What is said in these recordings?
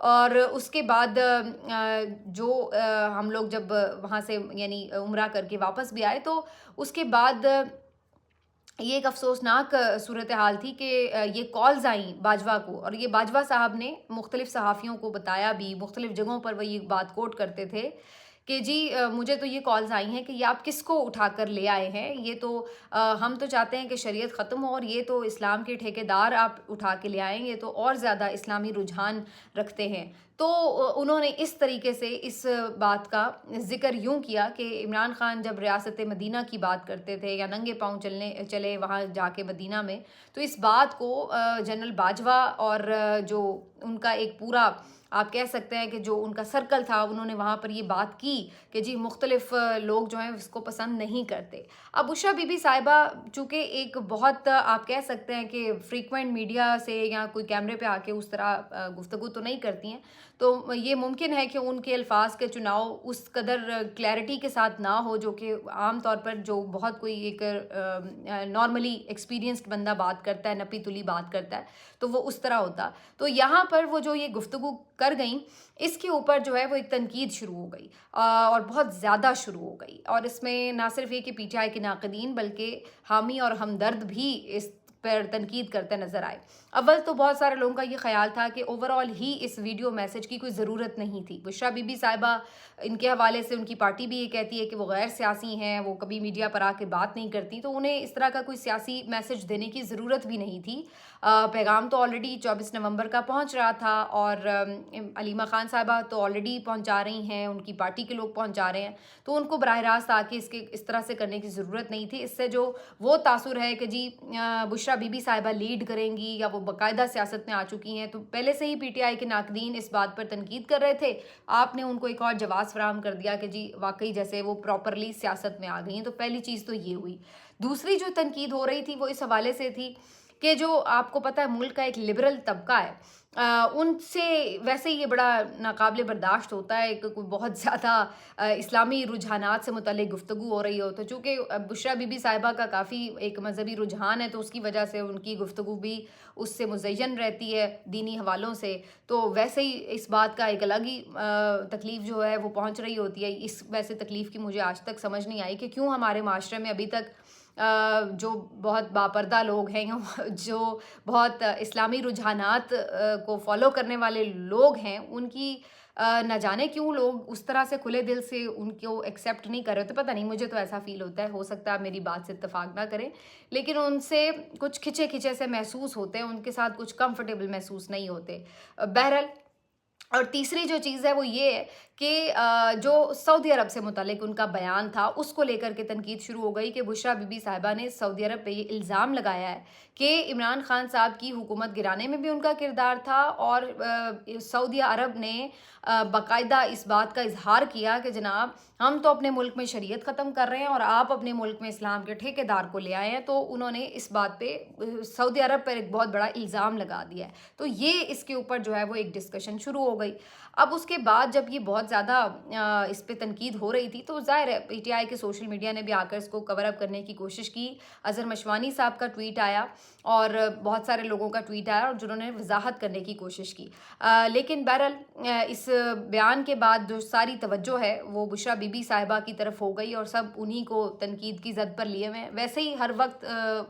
اور اس کے بعد جو ہم لوگ جب وہاں سے یعنی عمرہ کر کے واپس بھی آئے تو اس کے بعد یہ ایک افسوسناک صورتحال تھی کہ یہ کالز آئیں باجوہ کو، اور یہ باجوہ صاحب نے مختلف صحافیوں کو بتایا بھی، مختلف جگہوں پر وہ یہ بات کوٹ کرتے تھے کہ جی مجھے تو یہ کالز آئی ہیں کہ یہ آپ کس کو اٹھا کر لے آئے ہیں، یہ تو ہم تو چاہتے ہیں کہ شریعت ختم ہو، اور یہ تو اسلام کے ٹھیکیدار آپ اٹھا کے لے آئیں، یہ تو اور زیادہ اسلامی رجحان رکھتے ہیں۔ تو انہوں نے اس طریقے سے اس بات کا ذکر یوں کیا کہ عمران خان جب ریاست مدینہ کی بات کرتے تھے یا ننگے پاؤں چلے وہاں جا کے مدینہ میں، تو اس بات کو جنرل باجوہ اور جو ان کا ایک پورا آپ کہہ سکتے ہیں کہ جو ان کا سرکل تھا، انہوں نے وہاں پر یہ بات کی کہ جی مختلف لوگ جو ہیں اس کو پسند نہیں کرتے۔ اب بشریٰ بی بی صاحبہ چونکہ ایک بہت آپ کہہ سکتے ہیں کہ فریکوینٹ میڈیا سے یا کوئی کیمرے پہ آ کے اس طرح گفتگو تو نہیں کرتی ہیں، تو یہ ممکن ہے کہ ان کے الفاظ کے چناؤ اس قدر کلیئرٹی کے ساتھ نہ ہو جو کہ عام طور پر جو بہت کوئی ایک نارملی ایکسپیرینس بندہ بات کرتا ہے، نپی تلی بات کرتا ہے، تو وہ اس طرح ہوتا۔ تو یہاں پر وہ جو یہ گفتگو کر گئیں، اس کے اوپر جو ہے وہ ایک تنقید شروع ہو گئی اور بہت زیادہ شروع ہو گئی، اور اس میں نہ صرف یہ کہ پی ٹی آئی کے ناقدین بلکہ حامی اور ہمدرد بھی اس پر تنقید کرتے نظر آئے۔ اول تو بہت سارے لوگوں کا یہ خیال تھا کہ اوورآل ہی اس ویڈیو میسج کی کوئی ضرورت نہیں تھی۔ بشریٰ بی بی صاحبہ ان کے حوالے سے ان کی پارٹی بھی یہ کہتی ہے کہ وہ غیر سیاسی ہیں، وہ کبھی میڈیا پر آ کے بات نہیں کرتی، تو انہیں اس طرح کا کوئی سیاسی میسج دینے کی ضرورت بھی نہیں تھی۔ پیغام تو آلریڈی 24 نومبر کا پہنچ رہا تھا، اور علیمہ خان صاحبہ تو آلریڈی پہنچا رہی ہیں، ان کی پارٹی کے لوگ پہنچا رہے ہیں، تو ان کو براہ راست آ کے اس طرح سے کرنے کی ضرورت نہیں تھی۔ اس سے جو وہ تاثر ہے کہ جی بشریٰ بی بی صاحبہ لیڈ کریں گی یا وہ باقاعدہ سیاست میں آ چکی ہیں، تو پہلے سے ہی پی ٹی آئی کے ناقدین اس بات پر تنقید کر رہے تھے، آپ نے ان کو ایک اور جواز فراہم کر دیا کہ جی واقعی جیسے وہ پراپرلی سیاست میں آ گئی ہیں۔ تو پہلی چیز تو یہ ہوئی۔ دوسری جو تنقید ہو رہی تھی وہ اس حوالے سے تھی کہ جو آپ کو پتہ ہے ملک کا ایک لبرل طبقہ ہے، ان سے ویسے یہ بڑا ناقابل برداشت ہوتا ہے کہ کوئی بہت زیادہ اسلامی رجحانات سے متعلق گفتگو ہو رہی ہو، تو چونکہ بشریٰ بی بی صاحبہ کا کافی ایک مذہبی رجحان ہے، تو اس کی وجہ سے ان کی گفتگو بھی اس سے مزین رہتی ہے دینی حوالوں سے، تو ویسے ہی اس بات کا ایک الگ ہی تکلیف جو ہے وہ پہنچ رہی ہوتی ہے۔ اس ویسے تکلیف کی مجھے آج تک سمجھ نہیں آئی کہ کیوں ہمارے معاشرے میں ابھی تک جو بہت باپردہ لوگ ہیں، جو بہت اسلامی رجحانات کو فالو کرنے والے لوگ ہیں، ان کی نہ جانے کیوں لوگ اس طرح سے کھلے دل سے ان کو ایکسیپٹ نہیں کر رہے ہوتے۔ پتہ نہیں، مجھے تو ایسا فیل ہوتا ہے، ہو سکتا ہے آپ میری بات سے اتفاق نہ کریں، لیکن ان سے کچھ کھچے کھچے سے محسوس ہوتے ہیں، ان کے ساتھ کچھ کمفرٹیبل محسوس نہیں ہوتے۔ بہرحال، اور تیسری جو چیز ہے وہ یہ ہے کہ جو سعودی عرب سے متعلق ان کا بیان تھا، اس کو لے کر کے تنقید شروع ہو گئی کہ بشریٰ بی بی صاحبہ نے سعودی عرب پہ یہ الزام لگایا ہے کہ عمران خان صاحب کی حکومت گرانے میں بھی ان کا کردار تھا، اور سعودی عرب نے باقاعدہ اس بات کا اظہار کیا کہ جناب ہم تو اپنے ملک میں شریعت ختم کر رہے ہیں اور آپ اپنے ملک میں اسلام کے ٹھیکیدار کو لے آئے ہیں، تو انہوں نے اس بات پہ سعودی عرب پر ایک بہت بڑا الزام لگا دیا ہے۔ تو یہ اس کے اوپر جو ہے وہ ایک ڈسکشن شروع ہو گئی۔ اب اس کے بعد جب یہ بہت زیادہ اس پہ تنقید ہو رہی تھی، تو ظاہر ہے پی ٹی آئی کے سوشل میڈیا نے بھی آ کر اس کو کور اپ کرنے کی کوشش کی۔ اظہر مشوانی صاحب کا ٹویٹ آیا اور بہت سارے لوگوں کا ٹویٹ آیا، اور جنہوں نے وضاحت کرنے کی کوشش کی، لیکن بہرحال اس بیان کے بعد جو ساری توجہ ہے وہ بشریٰ بی بی صاحبہ کی طرف ہو گئی، اور سب انہی کو تنقید کی زد پر لیے ہوئے ہیں۔ ویسے ہی ہر وقت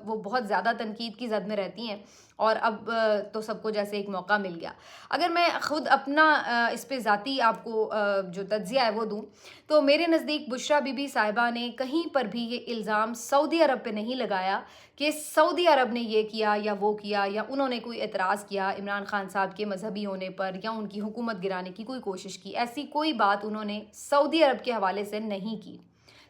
وہ بہت زیادہ تنقید کی زد میں رہتی ہیں، اور اب تو سب کو جیسے ایک موقع مل گیا۔ اگر میں خود اپنا اس پہ ذاتی آپ کو جو تجزیہ ہے وہ دوں، تو میرے نزدیک بشریٰ بی بی صاحبہ نے کہیں پر بھی یہ الزام سعودی عرب پہ نہیں لگایا کہ سعودی عرب نے یہ کیا یا وہ کیا، یا انہوں نے کوئی اعتراض کیا عمران خان صاحب کے مذہبی ہونے پر یا ان کی حکومت گرانے کی کوئی کوشش کی۔ ایسی کوئی بات انہوں نے سعودی عرب کے حوالے سے نہیں کی۔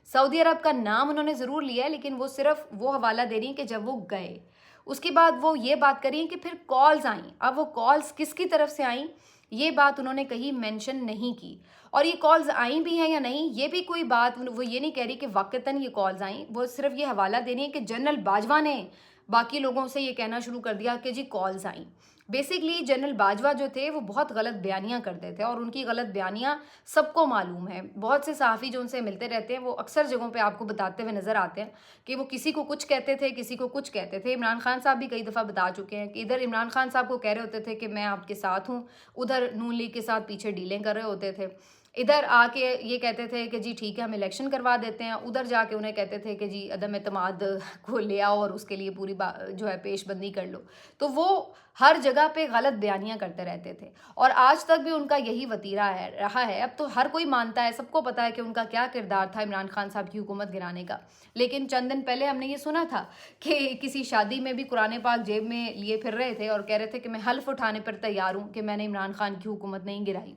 سعودی عرب کا نام انہوں نے ضرور لیا ہے، لیکن وہ صرف وہ حوالہ دے رہی ہیں کہ جب وہ گئے، اس کے بعد وہ یہ بات کری کہ پھر کالز آئیں۔ اب وہ کالز کس کی طرف سے آئیں یہ بات انہوں نے کہیں مینشن نہیں کی، اور یہ کالز آئیں بھی ہیں یا نہیں یہ بھی کوئی بات وہ یہ نہیں کہہ رہی کہ واقعتاً یہ کالز آئیں، وہ صرف یہ حوالہ دے رہی ہیں کہ جنرل باجوہ نے باقی لوگوں سے یہ کہنا شروع کر دیا کہ جی کالز آئیں۔ بیسکلی جنرل باجوہ جو تھے وہ بہت غلط بیانیاں کرتے تھے، اور ان کی غلط بیانیاں سب کو معلوم ہے. بہت سے صحافی جو ان سے ملتے رہتے ہیں وہ اکثر جگہوں پہ آپ کو بتاتے ہوئے نظر آتے ہیں کہ وہ کسی کو کچھ کہتے تھے، کسی کو کچھ کہتے تھے. عمران خان صاحب بھی کئی دفعہ بتا چکے ہیں کہ ادھر عمران خان صاحب کو کہہ رہے ہوتے تھے کہ میں آپ کے ساتھ ہوں، ادھر نون لیگ کے ساتھ پیچھے ڈیلیں کر رہے ہوتے تھے. ادھر آ کے یہ کہتے تھے کہ جی ٹھیک ہے ہم الیکشن کروا دیتے ہیں، ادھر جا کے انہیں کہتے تھے کہ جی عدم اعتماد کو لے آؤ اور اس کے لیے پوری جو ہے پیش بندی کر لو. تو وہ ہر جگہ پہ غلط بیانیاں کرتے رہتے تھے، اور آج تک بھی ان کا یہی وتیرہ ہے رہا ہے. اب تو ہر کوئی مانتا ہے، سب کو پتا ہے کہ ان کا کیا کردار تھا عمران خان صاحب کی حکومت گرانے کا. لیکن چند دن پہلے ہم نے یہ سنا تھا کہ کسی شادی میں بھی قرآن پاک جیب میں لیے پھر رہے تھے اور کہہ رہے تھے کہ میں حلف اٹھانے پر تیار ہوں کہ میں نے عمران خان کی حکومت نہیں گرائی.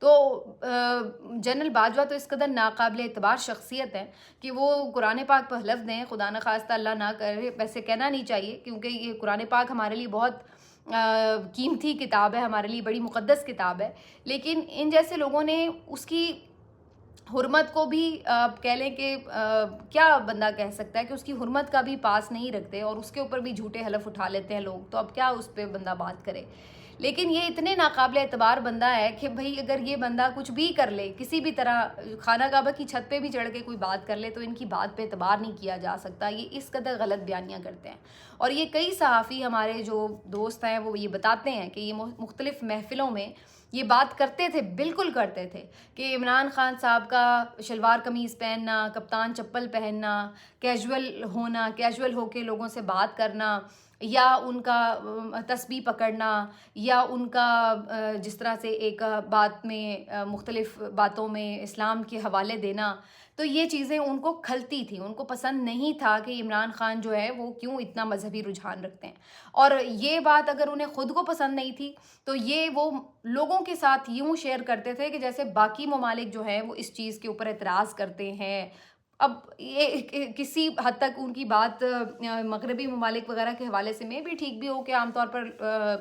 تو جنرل باجوہ تو اس قدر ناقابل اعتبار شخصیت ہے کہ وہ قرآن پاک پہ حلف دیں، خدا نخواستہ اللہ نہ کرے، ویسے کہنا نہیں چاہیے کیونکہ یہ قرآن پاک ہمارے لیے بہت قیمتی کتاب ہے، ہمارے لیے بڑی مقدس کتاب ہے. لیکن ان جیسے لوگوں نے اس کی حرمت کو بھی کہہ لیں کہ کیا بندہ کہہ سکتا ہے کہ اس کی حرمت کا بھی پاس نہیں رکھتے، اور اس کے اوپر بھی جھوٹے حلف اٹھا لیتے ہیں لوگ. تو اب کیا اس پہ بندہ بات کرے. لیکن یہ اتنے ناقابل اعتبار بندہ ہے کہ بھئی اگر یہ بندہ کچھ بھی کر لے، کسی بھی طرح خانہ کعبہ کی چھت پہ بھی چڑھ کے کوئی بات کر لے، تو ان کی بات پہ اعتبار نہیں کیا جا سکتا. یہ اس قدر غلط بیانیاں کرتے ہیں. اور یہ کئی صحافی ہمارے جو دوست ہیں وہ یہ بتاتے ہیں کہ یہ مختلف محفلوں میں یہ بات کرتے تھے، بالکل کرتے تھے کہ عمران خان صاحب کا شلوار قمیض پہننا، کپتان چپل پہننا، کیجول ہونا، کیجول ہو کے لوگوں سے بات کرنا، یا ان کا تسبیح پکڑنا، یا ان کا جس طرح سے ایک بات میں مختلف باتوں میں اسلام کے حوالے دینا، تو یہ چیزیں ان کو کھلتی تھیں. ان کو پسند نہیں تھا کہ عمران خان جو ہے وہ کیوں اتنا مذہبی رجحان رکھتے ہیں. اور یہ بات اگر انہیں خود کو پسند نہیں تھی تو یہ وہ لوگوں کے ساتھ یوں شیئر کرتے تھے کہ جیسے باقی ممالک جو ہیں وہ اس چیز کے اوپر اعتراض کرتے ہیں. اب یہ کسی حد تک ان کی بات مغربی ممالک وغیرہ کے حوالے سے میں بھی ٹھیک بھی ہو کہ عام طور پر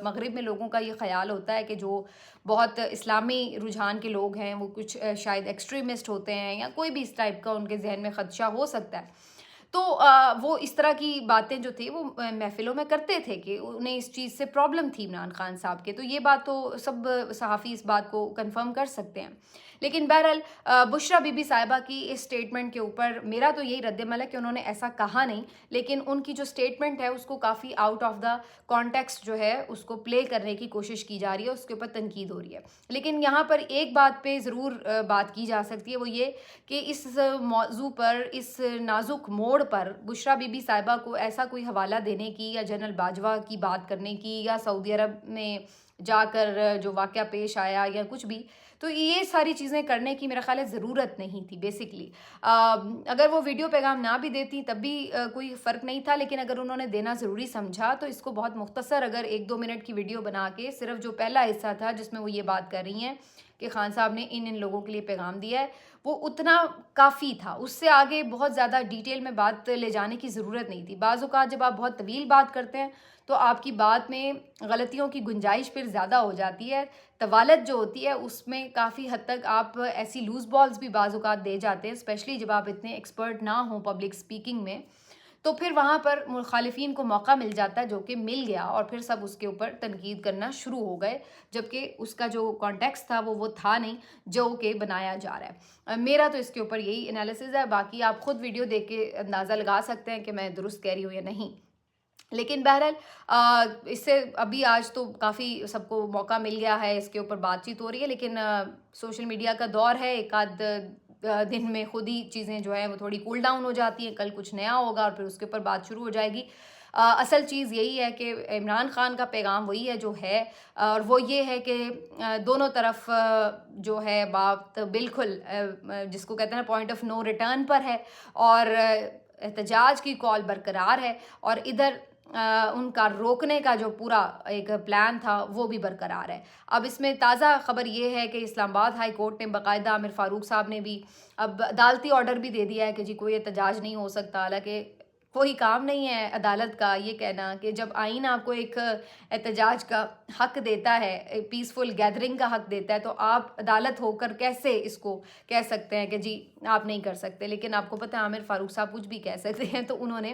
مغرب میں لوگوں کا یہ خیال ہوتا ہے کہ جو بہت اسلامی رجحان کے لوگ ہیں وہ کچھ شاید ایکسٹریمسٹ ہوتے ہیں، یا کوئی بھی اس ٹائپ کا ان کے ذہن میں خدشہ ہو سکتا ہے. تو وہ اس طرح کی باتیں جو تھی وہ محفلوں میں کرتے تھے کہ انہیں اس چیز سے پرابلم تھی عمران خان صاحب کے. تو یہ بات تو سب صحافی اس بات کو کنفرم کر سکتے ہیں. لیکن بہرحال بشریٰ بی بی صاحبہ کی اس سٹیٹمنٹ کے اوپر میرا تو یہی رد عمل ہے کہ انہوں نے ایسا کہا نہیں، لیکن ان کی جو سٹیٹمنٹ ہے اس کو کافی آؤٹ آف دا کانٹیکسٹ جو ہے اس کو پلے کرنے کی کوشش کی جا رہی ہے، اس کے اوپر تنقید ہو رہی ہے. لیکن یہاں پر ایک بات پہ ضرور بات کی جا سکتی ہے، وہ یہ کہ اس موضوع پر، اس نازک موڑ پر بشریٰ بی بی صاحبہ کو ایسا کوئی حوالہ دینے کی، یا جنرل باجوہ کی بات کرنے کی، یا سعودی عرب میں جا کر جو واقعہ پیش آیا یا کچھ بھی، تو یہ ساری چیزیں کرنے کی میرا خیال ہے ضرورت نہیں تھی. بیسکلی اگر وہ ویڈیو پیغام نہ بھی دیتی تب بھی کوئی فرق نہیں تھا، لیکن اگر انہوں نے دینا ضروری سمجھا تو اس کو بہت مختصر اگر 1-2 منٹ کی ویڈیو بنا کے صرف جو پہلا حصہ تھا جس میں وہ یہ بات کر رہی ہیں کہ خان صاحب نے ان لوگوں کے لیے پیغام دیا ہے، وہ اتنا کافی تھا. اس سے آگے بہت زیادہ ڈیٹیل میں بات لے جانے کی ضرورت نہیں تھی. بعض اوقات جب آپ بہت طویل بات کرتے ہیں تو آپ کی بات میں غلطیوں کی گنجائش پھر زیادہ ہو جاتی ہے. طوالت جو ہوتی ہے اس میں کافی حد تک آپ ایسی لوز بالز بھی بعض اوقات دے جاتے ہیں، اسپیشلی جب آپ اتنے ایکسپرٹ نہ ہوں پبلک سپیکنگ میں. تو پھر وہاں پر مخالفین کو موقع مل جاتا ہے، جو کہ مل گیا، اور پھر سب اس کے اوپر تنقید کرنا شروع ہو گئے، جبکہ اس کا جو کانٹیکسٹ تھا وہ تھا نہیں جو کہ بنایا جا رہا ہے. میرا تو اس کے اوپر یہی انالیسز ہے. باقی آپ خود ویڈیو دیکھ کے اندازہ لگا سکتے ہیں کہ میں درست کہہ رہی ہوں یا نہیں. لیکن بہرحال اس سے ابھی آج تو کافی سب کو موقع مل گیا ہے، اس کے اوپر بات چیت ہو رہی ہے. لیکن سوشل میڈیا کا دور ہے، ایک آدھ دن میں خود ہی چیزیں جو ہیں وہ تھوڑی کول ڈاؤن ہو جاتی ہیں. کل کچھ نیا ہوگا اور پھر اس کے اوپر بات شروع ہو جائے گی. اصل چیز یہی ہے کہ عمران خان کا پیغام وہی ہے جو ہے، اور وہ یہ ہے کہ دونوں طرف جو ہے بات بالکل جس کو کہتے ہیں پوائنٹ آف نو ریٹرن پر ہے، اور احتجاج کی کال برقرار ہے، اور ادھر ان کا روکنے کا جو پورا ایک پلان تھا وہ بھی برقرار ہے. اب اس میں تازہ خبر یہ ہے کہ اسلام آباد ہائی کورٹ نے باقاعدہ عامر فاروق صاحب نے بھی اب عدالتی آرڈر بھی دے دیا ہے کہ جی کوئی احتجاج نہیں ہو سکتا. حالانکہ کوئی کام نہیں ہے عدالت کا یہ کہنا کہ جب آئین آپ کو ایک احتجاج کا حق دیتا ہے، پیسفل گیدرنگ کا حق دیتا ہے، تو آپ عدالت ہو کر کیسے اس کو کہہ سکتے ہیں کہ جی آپ نہیں کر سکتے. لیکن آپ کو پتہ ہے عامر فاروق صاحب کچھ بھی کہہ سکتے ہیں، تو انہوں نے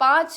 5,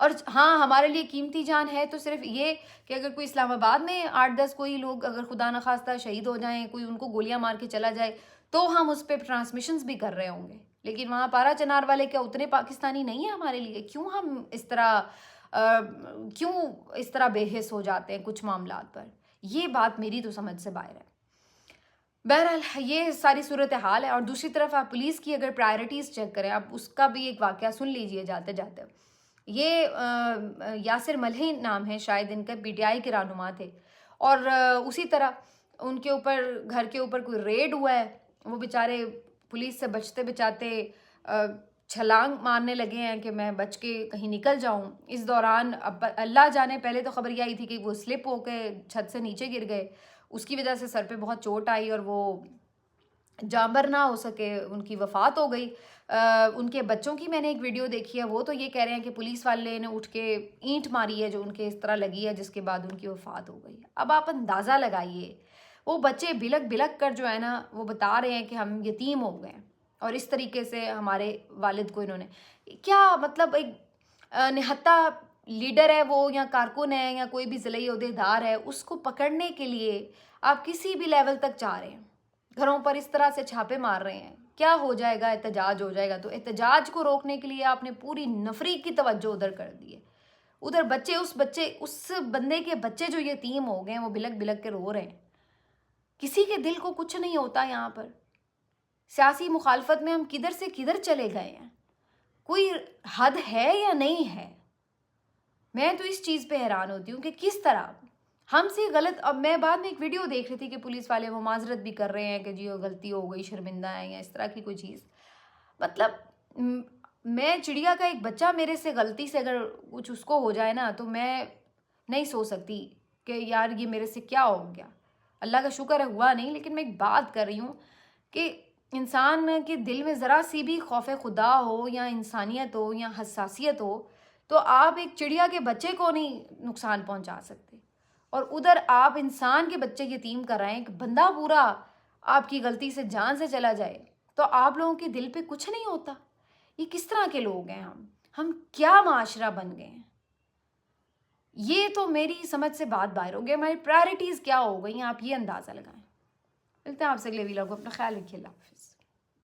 اور ہاں ہمارے لیے قیمتی جان ہے تو صرف یہ کہ اگر کوئی اسلام آباد میں 8-10 کوئی لوگ اگر خدا نخواستہ شہید ہو جائیں، کوئی ان کو گولیاں مار کے چلا جائے تو ہم اس پہ ٹرانسمیشنز بھی کر رہے ہوں گے، لیکن وہاں پارا چنار والے کیا اتنے پاکستانی نہیں ہیں ہمارے لیے؟ کیوں ہم اس طرح کیوں اس طرح بے حس ہو جاتے ہیں کچھ معاملات پر؟ یہ بات میری تو سمجھ سے باہر ہے۔ بہرحال یہ ساری صورتحال ہے، اور دوسری طرف آپ پولیس کی اگر پرائرٹیز چیک کریں، آپ اس کا بھی ایک واقعہ سن لیجئے جاتے جاتے۔ یہ یاسر ملہی نام ہے شاید ان کا، پی ٹی آئی کے رہنما تھے، اور اسی طرح ان کے اوپر گھر کے اوپر کوئی ریڈ ہوا ہے، وہ بیچارے پولیس سے بچتے بچاتے چھلانگ مارنے لگے ہیں کہ میں بچ کے کہیں نکل جاؤں۔ اس دوران اب اللہ جانے، پہلے تو خبر یہ آئی تھی کہ وہ سلپ ہو کے چھت سے نیچے گر گئے، اس کی وجہ سے سر پہ بہت چوٹ آئی اور وہ جانبر نہ ہو سکے، ان کی وفات ہو گئی۔ ان کے بچوں کی میں نے ایک ویڈیو دیکھی ہے، وہ تو یہ کہہ رہے ہیں کہ پولیس والے نے اٹھ کے اینٹ ماری ہے جو ان کے اس طرح لگی ہے، جس کے بعد ان کی وفات ہو گئی۔ اب آپ اندازہ لگائیے، وہ بچے بلک بلک کر جو ہے نا وہ بتا رہے ہیں کہ ہم یتیم ہو گئے، اور اس طریقے سے ہمارے والد کو انہوں نے کیا مطلب ایک نہتا لیڈر ہے وہ، یا کارکن ہے، یا کوئی بھی ضلعی عہدیدار ہے، اس کو پکڑنے کے لیے آپ کسی بھی لیول تک چاہ رہے ہیں، گھروں پر اس طرح سے چھاپے مار رہے ہیں، کیا ہو جائے گا؟ احتجاج ہو جائے گا۔ تو احتجاج کو روکنے کے لیے آپ نے پوری نفری کی توجہ ادھر کر دی ہے، ادھر بچے اس بندے کے بچے جو یتیم ہو گئے ہیں وہ بلک بلک کے رو رہے ہیں۔ کسی کے دل کو کچھ نہیں ہوتا یہاں پر؟ سیاسی مخالفت میں ہم کدھر سے کدھر چلے گئے ہیں؟ کوئی حد ہے یا نہیں ہے؟ میں تو اس چیز پہ حیران ہوتی ہوں کہ کس طرح ہم سے غلط۔ اب میں بعد میں ایک ویڈیو دیکھ رہی تھی کہ پولیس والے وہ معذرت بھی کر رہے ہیں کہ جی وہ غلطی ہو گئی، شرمندہ ہیں، یا اس طرح کی کوئی چیز۔ مطلب میں چڑیا کا ایک بچہ میرے سے غلطی سے اگر کچھ اس کو ہو جائے نا تو میں نہیں سو سکتی کہ یار یہ میرے سے کیا ہو گیا۔ اللہ کا شکر ہے ہوا نہیں، لیکن میں ایک بات کر رہی ہوں کہ انسان کے دل میں ذرا سی بھی خوف خدا ہو یا انسانیت ہو یا حساسیت ہو تو آپ ایک چڑیا کے بچے کو نہیں نقصان پہنچا سکتے، اور ادھر آپ انسان کے بچے یتیم کر رہے ہیں کہ بندہ پورا آپ کی غلطی سے جان سے چلا جائے تو آپ لوگوں کے دل پہ کچھ نہیں ہوتا۔ یہ کس طرح کے لوگ ہیں ہم کیا معاشرہ بن گئے ہیں؟ یہ تو میری سمجھ سے بات باہر ہو گئی، ہماری پرائرٹیز کیا ہو گئی ہیں، آپ یہ اندازہ لگائیں۔ ملتے ہیں آپ سے اگلے ویلاگ کو، اپنا خیال رکھیے، اللہ حافظ۔